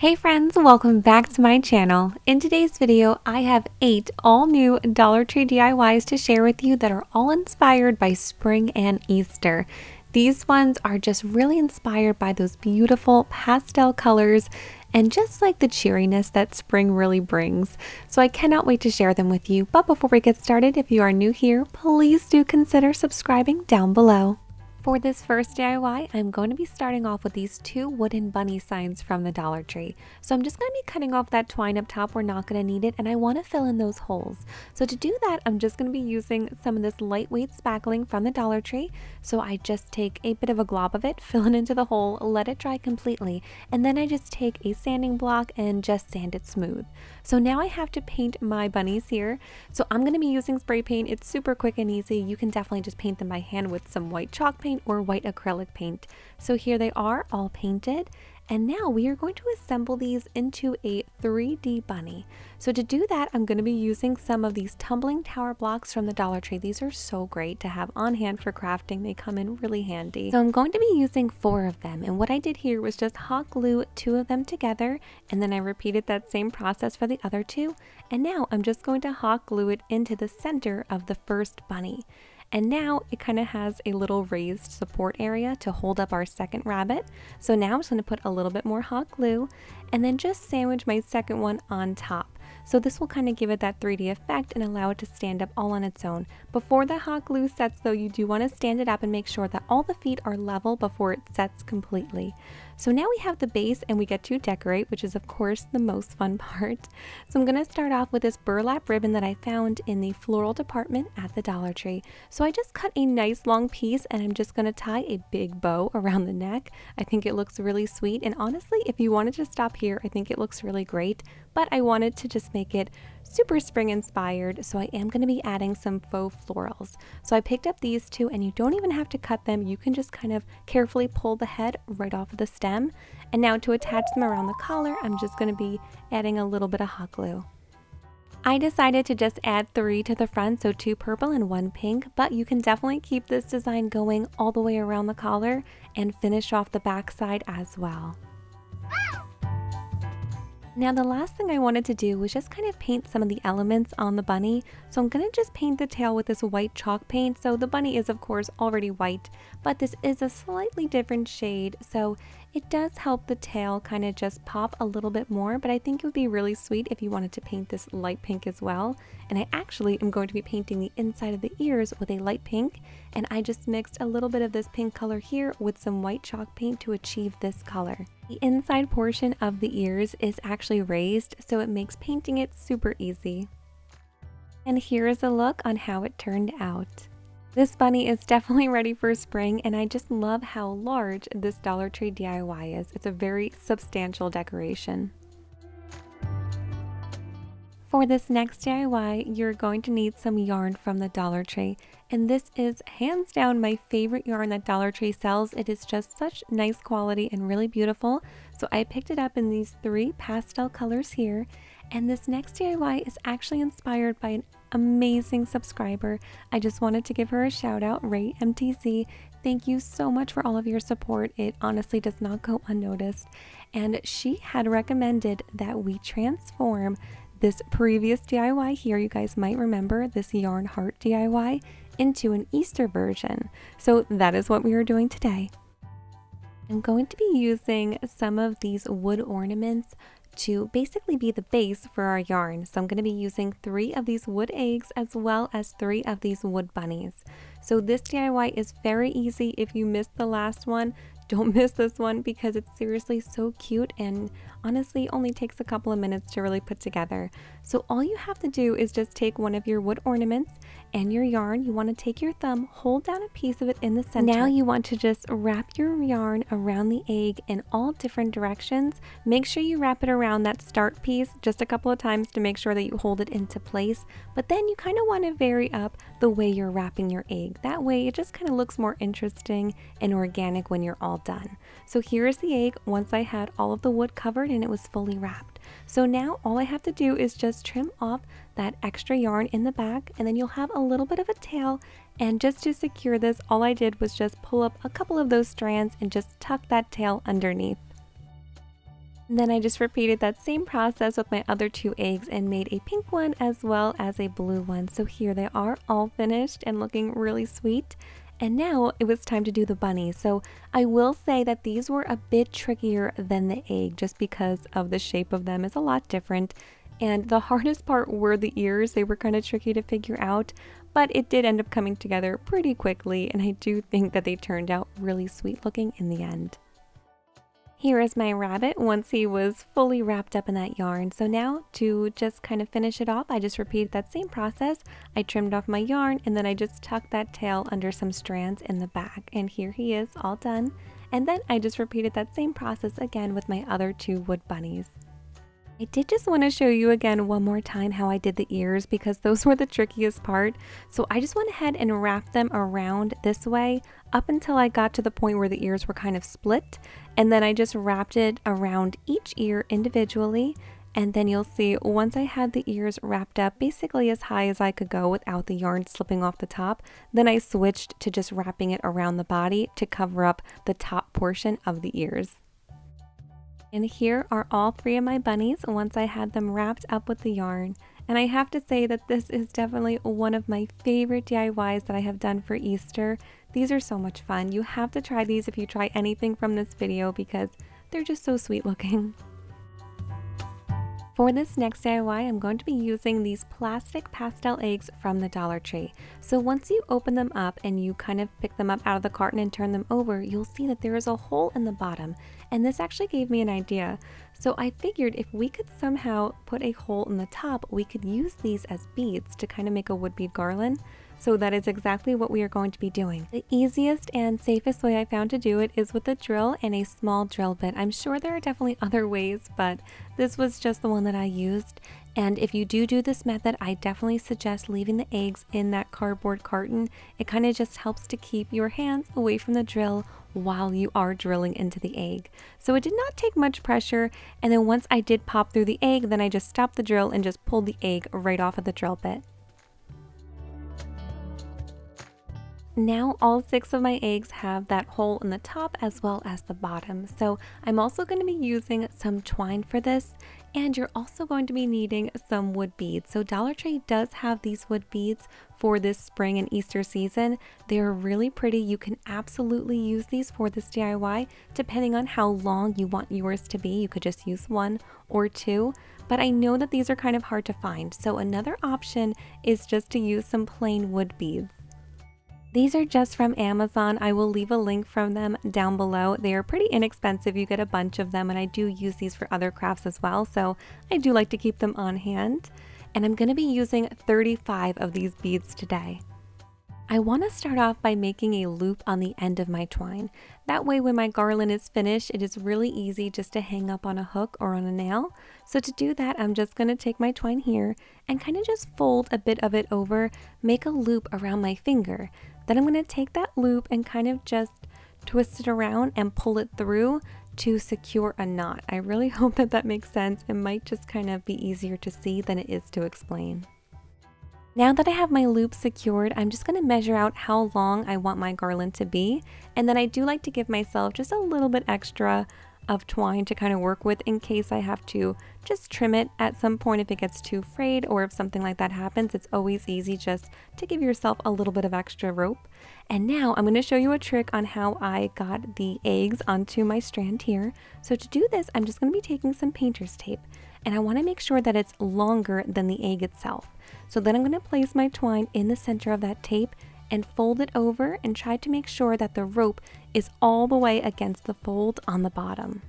Hey friends, welcome back to my channel. In today's video, I have 8 all new Dollar Tree DIYs to share with you that are all inspired by spring and Easter. These ones are just really inspired by those beautiful pastel colors and just like the cheeriness that spring really brings. So I cannot wait to share them with you. But before we get started, if you are new here, please do consider subscribing down below. For this first DIY, I'm going to be starting off with these 2 wooden bunny signs from the Dollar Tree. So I'm just going to be cutting off that twine up top. We're not going to need it, and I want to fill in those holes. So to do that, I'm just going to be using some of this lightweight spackling from the Dollar Tree. So I just take a bit of a glob of it, fill it into the hole, let it dry completely, and then I just take a sanding block and just sand it smooth. So now I have to paint my bunnies here. So I'm going to be using spray paint. It's super quick and easy. You can definitely just paint them by hand with some white chalk paint or white acrylic paint. So here they are, all painted, and now we are going to assemble these into a 3D bunny. So to do that, I'm going to be using some of these tumbling tower blocks from the Dollar Tree. These are so great to have on hand for crafting. They come in really handy. So I'm going to be using 4 of them, and what I did here was just hot glue 2 of them together, and then I repeated that same process for the other 2, and now I'm just going to hot glue it into the center of the first bunny. And now it kind of has a little raised support area to hold up our second rabbit. So now I'm just going to put a little bit more hot glue and then just sandwich my second one on top. So this will kind of give it that 3D effect and allow it to stand up all on its own. Before the hot glue sets though, you do want to stand it up and make sure that all the feet are level before it sets completely. So now we have the base and we get to decorate, which is of course the most fun part. So I'm going to start off with this burlap ribbon that I found in the floral department at the Dollar Tree. So I just cut a nice long piece and I'm just going to tie a big bow around the neck. I think it looks really sweet, and honestly, if you wanted to stop here, I think it looks really great, but I wanted to just make it super spring inspired, so I am going to be adding some faux florals. So I picked up these 2, and you don't even have to cut them. You can just kind of carefully pull the head right off of the stem. And now to attach them around the collar, I'm just going to be adding a little bit of hot glue. I decided to just add 3 to the front, so 2 purple and 1 pink, but you can definitely keep this design going all the way around the collar and finish off the back side as well. Now the last thing I wanted to do was just kind of paint some of the elements on the bunny. So I'm going to just paint the tail with this white chalk paint. So the bunny is of course already white, but this is a slightly different shade. So it does help the tail kind of just pop a little bit more, but I think it would be really sweet if you wanted to paint this light pink as well. And I actually am going to be painting the inside of the ears with a light pink, and I just mixed a little bit of this pink color here with some white chalk paint to achieve this color. The inside portion of the ears is actually raised, so it makes painting it super easy. And here is a look on how it turned out. This bunny is definitely ready for spring, and I just love how large this Dollar Tree DIY is. It's a very substantial decoration. For this next DIY, you're going to need some yarn from the Dollar Tree, and this is hands down my favorite yarn that Dollar Tree sells. It is just such nice quality and really beautiful. So I picked it up in these 3 pastel colors here, and this next DIY is actually inspired by an amazing subscriber. I just wanted to give her a shout out, Rae MTC. Thank you so much for all of your support. It honestly does not go unnoticed, and she had recommended that we transform this previous DIY here, you guys might remember this yarn heart DIY, into an Easter version. So that is what we are doing today. I'm going to be using some of these wood ornaments to basically be the base for our yarn. So I'm going to be using 3 of these wood eggs as well as 3 of these wood bunnies. So this DIY is very easy. If you missed the last one, don't miss this one because it's seriously so cute and honestly only takes a couple of minutes to really put together. So all you have to do is just take one of your wood ornaments and your yarn. You want to take your thumb, hold down a piece of it in the center. Now you want to just wrap your yarn around the egg in all different directions. Make sure you wrap it around that start piece just a couple of times to make sure that you hold it into place. But then you kind of want to vary up the way you're wrapping your egg. That way it just kind of looks more interesting and organic when you're all done. So here is the egg once I had all of the wood covered and it was fully wrapped. So now all I have to do is just trim off that extra yarn in the back, and then you'll have a little bit of a tail. And just to secure this, all I did was just pull up a couple of those strands and just tuck that tail underneath. Then I just repeated that same process with my other 2 eggs and made a pink one as well as a blue one. So here they are, all finished and looking really sweet. And now it was time to do the bunny. So I will say that these were a bit trickier than the egg just because of the shape of them is a lot different. And the hardest part were the ears. They were kind of tricky to figure out, but it did end up coming together pretty quickly. And I do think that they turned out really sweet looking in the end. Here is my rabbit once he was fully wrapped up in that yarn. So now to just kind of finish it off, I just repeated that same process. I trimmed off my yarn and then I just tucked that tail under some strands in the back. And here he is all done. And then I just repeated that same process again with my other 2 wood bunnies. I did just want to show you again one more time how I did the ears because those were the trickiest part. So I just went ahead and wrapped them around this way up until I got to the point where the ears were kind of split. And then I just wrapped it around each ear individually. And then you'll see once I had the ears wrapped up basically as high as I could go without the yarn slipping off the top, then I switched to just wrapping it around the body to cover up the top portion of the ears. And here are all 3 of my bunnies once I had them wrapped up with the yarn. And I have to say that this is definitely one of my favorite DIYs that I have done for Easter. These are so much fun. You have to try these if you try anything from this video because they're just so sweet looking. For this next DIY, I'm going to be using these plastic pastel eggs from the Dollar Tree. So once you open them up and you kind of pick them up out of the carton and turn them over, you'll see that there is a hole in the bottom. And this actually gave me an idea. So I figured if we could somehow put a hole in the top, we could use these as beads to kind of make a wood bead garland. So that is exactly what we are going to be doing. The easiest and safest way I found to do it is with a drill and a small drill bit. I'm sure there are definitely other ways, but this was just the one that I used. And if you do this method, I definitely suggest leaving the eggs in that cardboard carton. It kind of just helps to keep your hands away from the drill while you are drilling into the egg. So it did not take much pressure. And then once I did pop through the egg, then I just stopped the drill and just pulled the egg right off of the drill bit. Now all 6 of my eggs have that hole in the top as well as the bottom. So I'm also going to be using some twine for this, and you're also going to be needing some wood beads. So Dollar Tree does have these wood beads for this spring and Easter season. They're really pretty. You can absolutely use these for this DIY depending on how long you want yours to be. You could just use 1 or 2, but I know that these are kind of hard to find. So another option is just to use some plain wood beads. These are just from Amazon. I will leave a link from them down below. They are pretty inexpensive. You get a bunch of them, and I do use these for other crafts as well, so I do like to keep them on hand. And I'm going to be using 35 of these beads today. I want to start off by making a loop on the end of my twine. That way when my garland is finished, it is really easy just to hang up on a hook or on a nail. So to do that, I'm just going to take my twine here and kind of just fold a bit of it over, make a loop around my finger. Then I'm going to take that loop and kind of just twist it around and pull it through to secure a knot. I really hope that that makes sense. It might just kind of be easier to see than it is to explain. Now that I have my loop secured, I'm just going to measure out how long I want my garland to be, and then I do like to give myself just a little bit extra of twine to kind of work with in case I have to just trim it at some point if it gets too frayed, or if something like that happens. It's always easy just to give yourself a little bit of extra rope. And now I'm going to show you a trick on how I got the eggs onto my strand here. So to do this, I'm just going to be taking some painter's tape, and I want to make sure that it's longer than the egg itself. So then I'm going to place my twine in the center of that tape and fold it over and try to make sure that the rope is all the way against the fold on the bottom.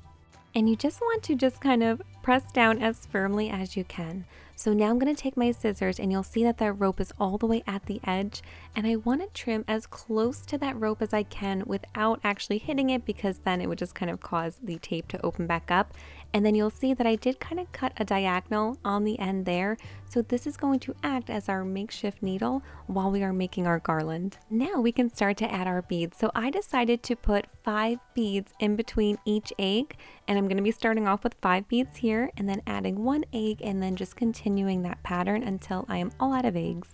And you just want to just kind of press down as firmly as you can. So now I'm going to take my scissors, and you'll see that that rope is all the way at the edge, and I want to trim as close to that rope as I can without actually hitting it, because then it would just kind of cause the tape to open back up. And then you'll see that I did kind of cut a diagonal on the end there, so this is going to act as our makeshift needle while we are making our garland. Now we can start to add our beads. So I decided to put 5 beads in between each egg, and I'm going to be starting off with 5 beads here and then adding 1 egg, and then just continuing that pattern until I am all out of eggs.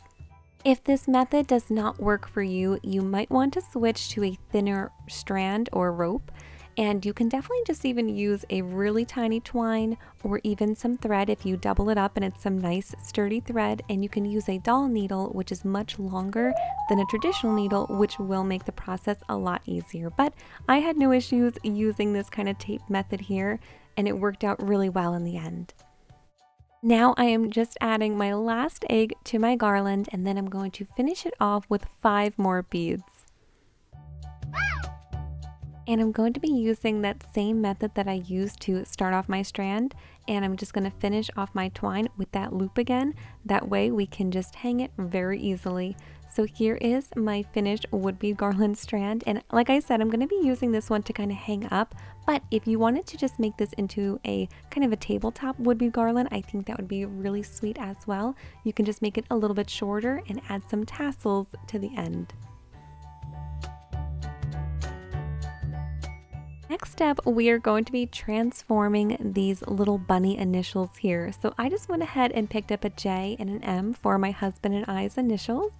If this method does not work for you, you might want to switch to a thinner strand or rope. And you can definitely just even use a really tiny twine or even some thread if you double it up and it's some nice sturdy thread. And you can use a doll needle, which is much longer than a traditional needle, which will make the process a lot easier. But I had no issues using this kind of tape method here, and it worked out really well in the end. Now I am just adding my last egg to my garland, and then I'm going to finish it off with 5 more beads. And I'm going to be using that same method that I used to start off my strand, and I'm just going to finish off my twine with that loop again. That way we can just hang it very easily. So here is my finished wood bead garland strand, and like I said, I'm going to be using this one to kind of hang up, but if you wanted to just make this into a kind of a tabletop wood bead garland, I think that would be really sweet as well. You can just make it a little bit shorter and add some tassels to the end. Next up, we are going to be transforming these little bunny initials here. So I just went ahead and picked up a J and an M for my husband and I's initials.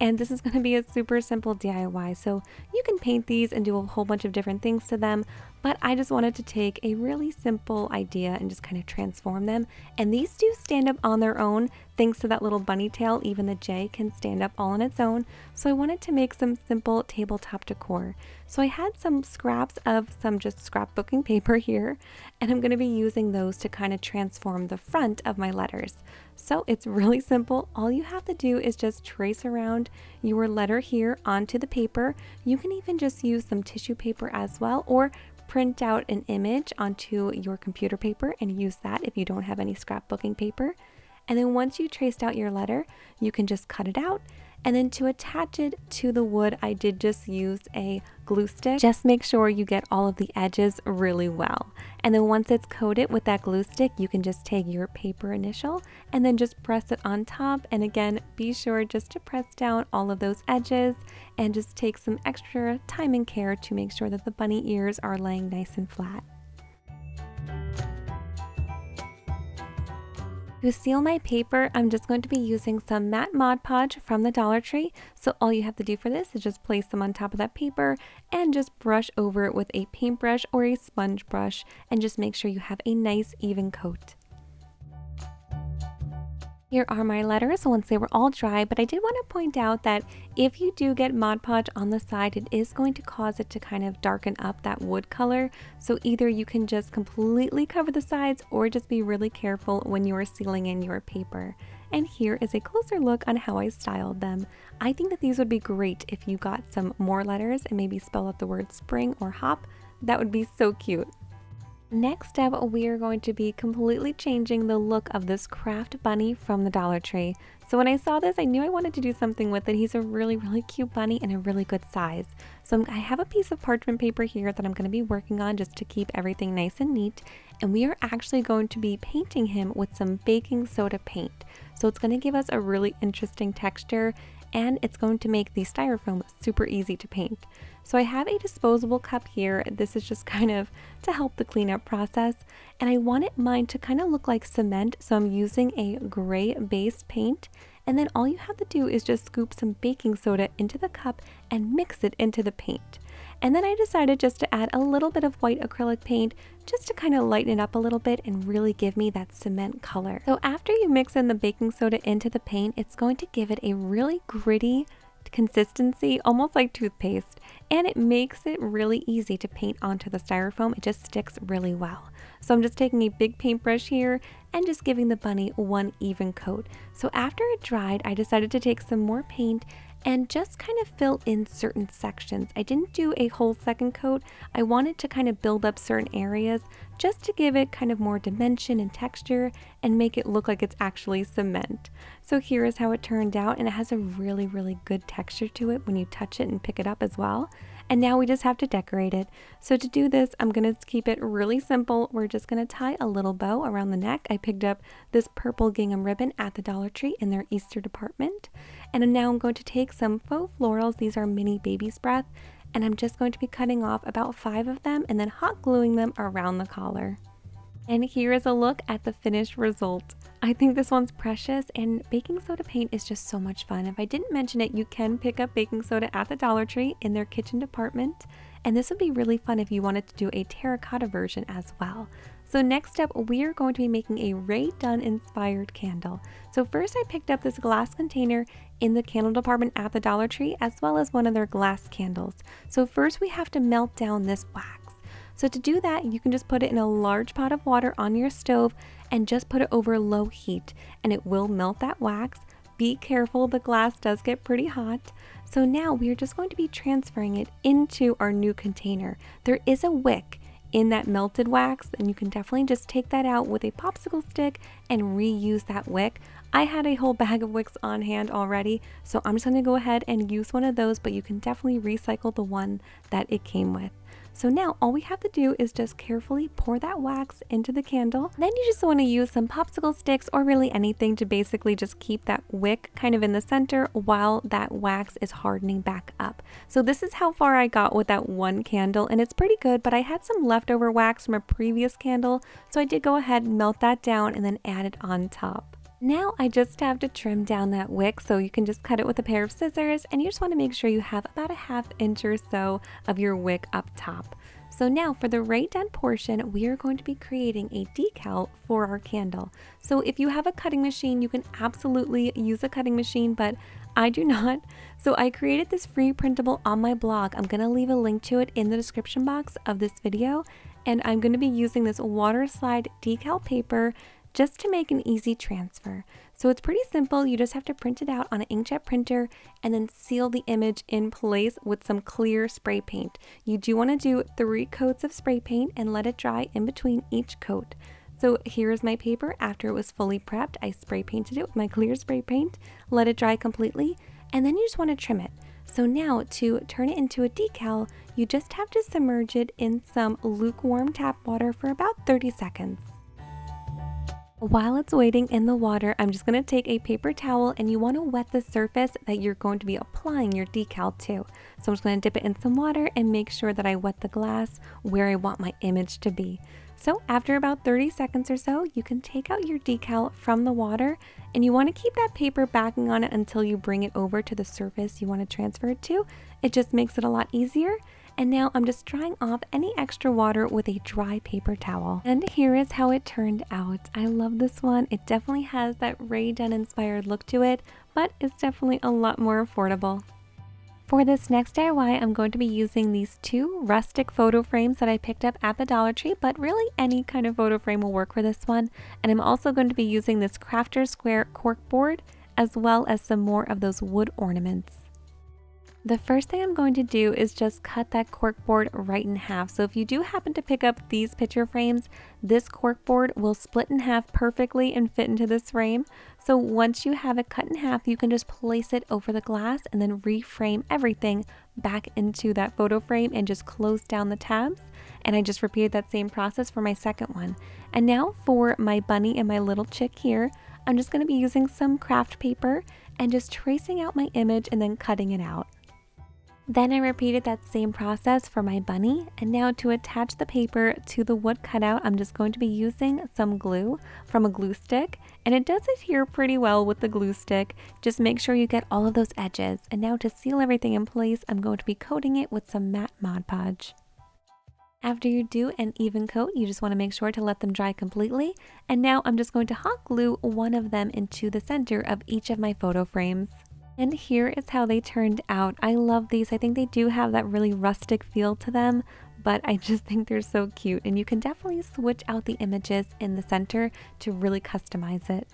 And this is going to be a super simple DIY. So you can paint these and do a whole bunch of different things to them. But I just wanted to take a really simple idea and just kind of transform them. And these do stand up on their own. Thanks to that little bunny tail, even the J can stand up all on its own. So I wanted to make some simple tabletop decor. So I had some scraps of some just scrapbooking paper here, and I'm going to be using those to kind of transform the front of my letters. So it's really simple. All you have to do is just trace around your letter here onto the paper. You can even just use some tissue paper as well, or print out an image onto your computer paper and use that if you don't have any scrapbooking paper. And then once you traced out your letter, you can just cut it out. And then to attach it to the wood, I did just use a glue stick. Just make sure you get all of the edges really well. And then once it's coated with that glue stick, you can just take your paper initial and then just press it on top. And again, be sure just to press down all of those edges and just take some extra time and care to make sure that the bunny ears are laying nice and flat. To seal my paper, I'm just going to be using some matte Mod Podge from the Dollar Tree. So all you have to do for this is just place them on top of that paper and just brush over it with a paintbrush or a sponge brush and just make sure you have a nice even coat. Here are my letters once they were all dry, but I did want to point out that if you do get Mod Podge on the side, it is going to cause it to kind of darken up that wood color. So either you can just completely cover the sides or just be really careful when you are sealing in your paper. And here is a closer look on how I styled them. I think that these would be great if you got some more letters and maybe spell out the word spring or hop. That would be so cute. Next up, we are going to be completely changing the look of this craft bunny from the Dollar Tree. So when I saw this, I knew I wanted to do something with it. He's a really cute bunny and a really good size. So I have a piece of parchment paper here that I'm going to be working on just to keep everything nice and neat. And we are actually going to be painting him with some baking soda paint. So it's going to give us a really interesting texture, and it's going to make the styrofoam super easy to paint. So I have a disposable cup here. This is just kind of to help the cleanup process, and I wanted mine to kind of look like cement, so I'm using a gray base paint, and then all you have to do is just scoop some baking soda into the cup and mix it into the paint. And then I decided just to add a little bit of white acrylic paint just to kind of lighten it up a little bit and really give me that cement color. So after you mix in the baking soda into the paint, it's going to give it a really gritty consistency, almost like toothpaste, and it makes it really easy to paint onto the styrofoam. It just sticks really well. So I'm just taking a big paintbrush here and just giving the bunny one even coat. So after it dried, I decided to take some more paint and just kind of fill in certain sections. I didn't do a whole second coat. I wanted to kind of build up certain areas just to give it kind of more dimension and texture and make it look like it's actually cement. So here is how it turned out, and it has a really good texture to it when you touch it and pick it up as well. And now we just have to decorate it. So to do this, I'm going to keep it really simple. We're just going to tie a little bow around the neck. I picked up this purple gingham ribbon at the Dollar Tree in their Easter department. And now I'm going to take some faux florals. These are mini baby's breath. And I'm just going to be cutting off about 5 of them and then hot gluing them around the collar. And here is a look at the finished result. I think this one's precious, and baking soda paint is just so much fun. If I didn't mention it, you can pick up baking soda at the Dollar Tree in their kitchen department. and this would be really fun if you wanted to do a terracotta version as well. So next up, we are going to be making a Rae Dunn inspired candle. So first I picked up this glass container in the candle department at the Dollar Tree, as well as one of their glass candles. So first we have to melt down this wax. So to do that, you can just put it in a large pot of water on your stove and just put it over low heat, and it will melt that wax. Be careful, the glass does get pretty hot. So now we are just going to be transferring it into our new container. There is a wick in that melted wax, and you can definitely just take that out with a popsicle stick and reuse that wick. I had a whole bag of wicks on hand already, so I'm just going to go ahead and use one of those, but you can definitely recycle the one that it came with. So now all we have to do is just carefully pour that wax into the candle. Then you just want to use some popsicle sticks or really anything to basically just keep that wick kind of in the center while that wax is hardening back up. So this is how far I got with that one candle, and it's pretty good, but I had some leftover wax from a previous candle, so I did go ahead and melt that down and then add it on top. Now I just have to trim down that wick, so you can just cut it with a pair of scissors, and you just want to make sure you have about a ½ inch or so of your wick up top. So now for the Rae Dunn portion, we are going to be creating a decal for our candle. So if you have a cutting machine, you can absolutely use a cutting machine, but I do not. So I created this free printable on my blog. I'm going to leave a link to it in the description box of this video, and I'm going to be using this Waterslide decal paper just to make an easy transfer. So it's pretty simple. You just have to print it out on an inkjet printer and then seal the image in place with some clear spray paint. You do want to do 3 coats of spray paint and let it dry in between each coat. So here's my paper after it was fully prepped. I spray painted it with my clear spray paint, let it dry completely, and then you just want to trim it. So now to turn it into a decal, you just have to submerge it in some lukewarm tap water for about 30 seconds. While it's waiting in the water, I'm just going to take a paper towel, and you want to wet the surface that you're going to be applying your decal to. So I'm just going to dip it in some water and make sure that I wet the glass where I want my image to be. So after about 30 seconds or so, you can take out your decal from the water, and you want to keep that paper backing on it until you bring it over to the surface you want to transfer it to. It just makes it a lot easier. And now I'm just drying off any extra water with a dry paper towel. And here is how it turned out. I love this one. It definitely has that Rae Dunn inspired look to it, but it's definitely a lot more affordable. For this next DIY, I'm going to be using these 2 rustic photo frames that I picked up at the Dollar Tree, but really any kind of photo frame will work for this one. And I'm also going to be using this Crafter Square cork board, as well as some more of those wood ornaments. The first thing I'm going to do is just cut that cork board right in half. So if you do happen to pick up these picture frames, this cork board will split in half perfectly and fit into this frame. So once you have it cut in half, you can just place it over the glass and then reframe everything back into that photo frame and just close down the tabs. And I just repeated that same process for my second one. And now for my bunny and my little chick here, I'm just going to be using some craft paper and just tracing out my image and then cutting it out. Then I repeated that same process for my bunny, and now to attach the paper to the wood cutout, I'm just going to be using some glue from a glue stick, and it does adhere pretty well with the glue stick. Just make sure you get all of those edges. And now to seal everything in place, I'm going to be coating it with some matte Mod Podge. After you do an even coat, you just want to make sure to let them dry completely. And now I'm just going to hot glue one of them into the center of each of my photo frames. And here is how they turned out. I love these. I think they do have that really rustic feel to them, but I just think they're so cute. And you can definitely switch out the images in the center to really customize it.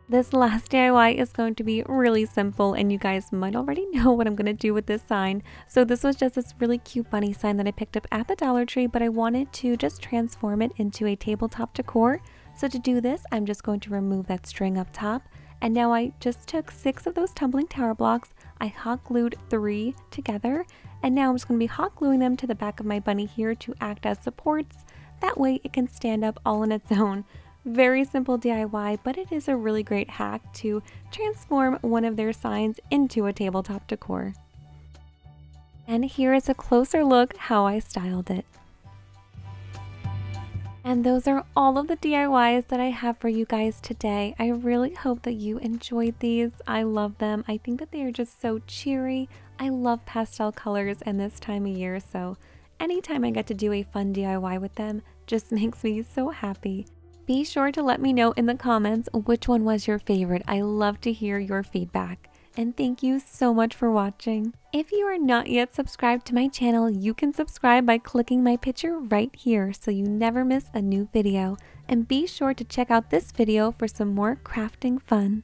This last DIY is going to be really simple, and you guys might already know what I'm going to do with this sign. So this was just this really cute bunny sign that I picked up at the Dollar Tree, but I wanted to just transform it into a tabletop decor. So to do this, I'm just going to remove that string up top. And now I just took 6 of those tumbling tower blocks, I hot glued 3 together, and now I'm just going to be hot gluing them to the back of my bunny here to act as supports. That way it can stand up all on its own. Very simple DIY, but it is a really great hack to transform one of their signs into a tabletop decor. And here is a closer look how I styled it. And those are all of the DIYs that I have for you guys today. I really hope that you enjoyed these. I love them. I think that they are just so cheery. I love pastel colors and this time of year, so Anytime I get to do a fun DIY with them just makes me so happy. Be sure to let me know in the comments which one was your favorite. I love to hear your feedback. And thank you so much for watching. If you are not yet subscribed to my channel, you can subscribe by clicking my picture right here so you never miss a new video. And be sure to check out this video for some more crafting fun.